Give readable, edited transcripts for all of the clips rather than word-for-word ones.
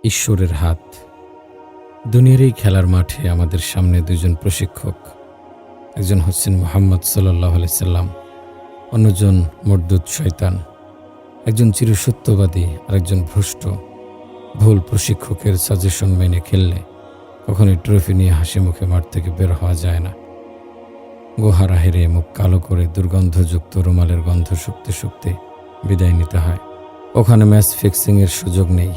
ঈশ্বরের হাত। দুনিয়ার এই খেলার মাঠে আমাদের সামনে দুজন প্রশিক্ষক, একজন হচ্ছেন মুহাম্মদ সাল্লাল্লাহু আলাইহি সাল্লাম, অন্যজন মরদুদ শয়তান। একজন চিরসত্যবাদী আর একজন ভ্রষ্ট। ভুল প্রশিক্ষকের সাজেশন মেনে খেললে কখনোই ট্রফি নিয়ে হাসি মুখে মাঠ থেকে বের হওয়া যায় না। গোহারা হেরে মুখ কালো করে দুর্গন্ধযুক্ত রুমালের গন্ধ শুকতে শুকতে বিদায় নিতে হয়। ওখানে ম্যাচ ফিক্সিংয়ের সুযোগ নেই।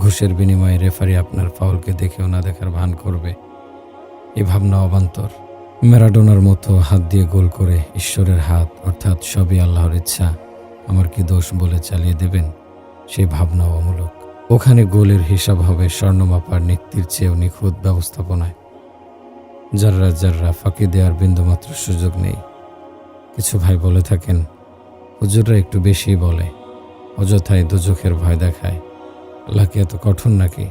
ঘুষের বিনিময়ে রেফারি আপনার ফাউলকে দেখেও না দেখার ভান করবে, এই ভাবনা অবান্তর। ম্যারাডোনার মতো হাত দিয়ে গোল করে ঈশ্বরের হাত অর্থাৎ সবই আল্লাহর ইচ্ছা, আমার কি দোষ বলে চালিয়ে দেবেন, সেই ভাবনাও অমূলক। ওখানে গোলের হিসাব হবে স্বর্ণমাপার নিক্তির চেয়েও নিখুঁত ব্যবস্থাপনায়। যাররা যাররা ফাঁকি দেওয়ার বিন্দুমাত্র সুযোগ নেই। কিছু ভাই বলে থাকেন, হুজুররা একটু বেশি বলে, অযথায় দোজখের ভয় দেখায়। আল্লাহ কি এত কঠোর নাকি?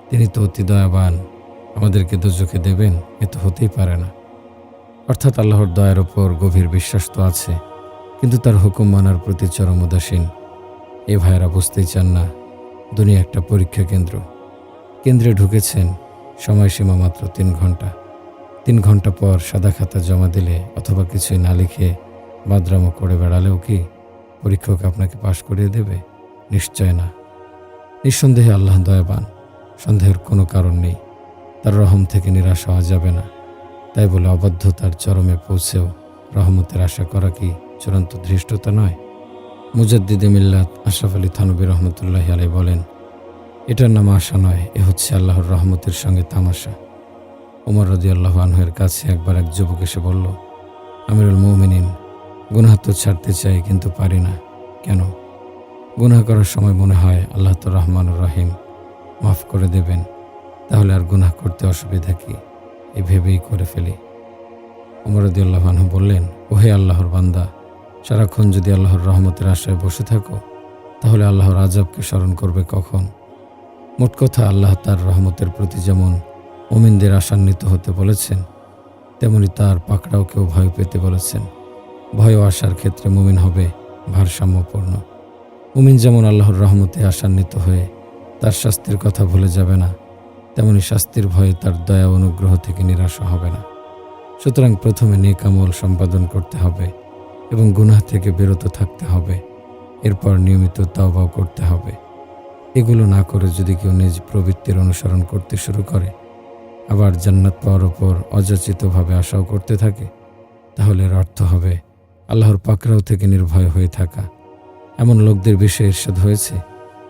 তিনি তো অতি দয়াবান, আমাদেরকে দোজখে দেবেন এ তো হতেই পারে না। অর্থাৎ আল্লাহর দয়ার ওপর গভীর বিশ্বাস তো আছে, কিন্তু তার হুকুম মানার প্রতি চরম উদাসীন। এ ভাইয়েরা বুঝতেই চান না, দুনিয়া একটা পরীক্ষা কেন্দ্র। কেন্দ্রে ঢুকেছেন, সময়সীমা মাত্র 3 ঘন্টা। 3 ঘন্টা পর সাদা খাতা জমা দিলে অথবা কিছুই না লিখে বাদরামো করে বেড়ালেও কি পরীক্ষক আপনাকে পাশ করিয়ে দেবে? নিশ্চয় না। নিঃসন্দেহে আল্লাহ দয়াবান, সন্দেহের কোনো কারণ নেই। তার রহম থেকে নিরাশ হওয়া যাবে না। তাই বলে অবাধ্যতার চরমে পৌঁছেও রহমতের আশা করা কি চূড়ান্ত ধৃষ্টতা নয়? মুজাদ্দিদে মিল্লাত আশরাফ আলী থানভী রহমতুল্লাহি আলাইহি বলেন, এটার নাম আশা নয়, এ হচ্ছে আল্লাহর রহমতের সঙ্গে তামাশা। ওমর রাদিয়াল্লাহু আনহুর কাছে একবার এক যুবক এসে বলল, আমিরুল মুমিনিন, গুনাহ তো ছাড়তে চাই কিন্তু পারি না। কেন? গুনাহ করার সময় মনে হয় আল্লাহ তো রহমানুর রহিম, মাফ করে দেবেন, তাহলে আর গুনাহ করতে অসুবিধা কি, এই ভেবেই করে ফেলি। ওমর রাদিয়াল্লাহু আনহু বললেন, ওহে আল্লাহর বান্দা, সারাক্ষণ যদি আল্লাহর রহমতের আশায় বসে থাকো, তাহলে আল্লাহর আযাবকে স্মরণ করবে কখন? মোট কথা, আল্লাহ তার রহমতের প্রতি যেমন মুমিনদের আশান্বিত হতে বলেছেন, তেমনি তার পাকড়াওকেও ভয় পেতে বলেছেন। ভয় ও আশার ক্ষেত্রে মুমিন হবে ভারসাম্যপূর্ণ। মুমিন যেমন আল্লাহর রহমতে আশান্বিত হয়ে তার শাস্তির কথা ভুলে যাবে না, তেমনি শাস্তির ভয়ে তার দয়া অনুগ্রহ থেকে নিরাশ হবে না। সুতরাং প্রথমে নেক আমল সম্পাদন করতে হবে এবং গুনাহ থেকে বিরত থাকতে হবে। এরপর নিয়মিত তাওবাও করতে হবে। এগুলো না করে যদি কেউ নিজ প্রবৃত্তির অনুসরণ করতে শুরু করে, আবার জান্নাত পাওয়ার ওপর অযাচিতভাবে আশাও করতে থাকে, তাহলে এর অর্থ হবে আল্লাহর পাকড়াও থেকে নির্ভয় হয়ে থাকা। এমন লোকদের বিষয়ে ইরশাদ হয়েছে,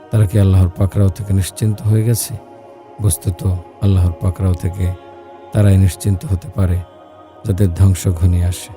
তারা কি আল্লাহর পাকড়াও থেকে নিশ্চিন্ত হয়ে গেছে? বস্তুত আল্লাহর পাকড়াও থেকে তারাই নিশ্চিন্ত হতে পারে যাদের ধ্বংস ঘনিয়ে আসে।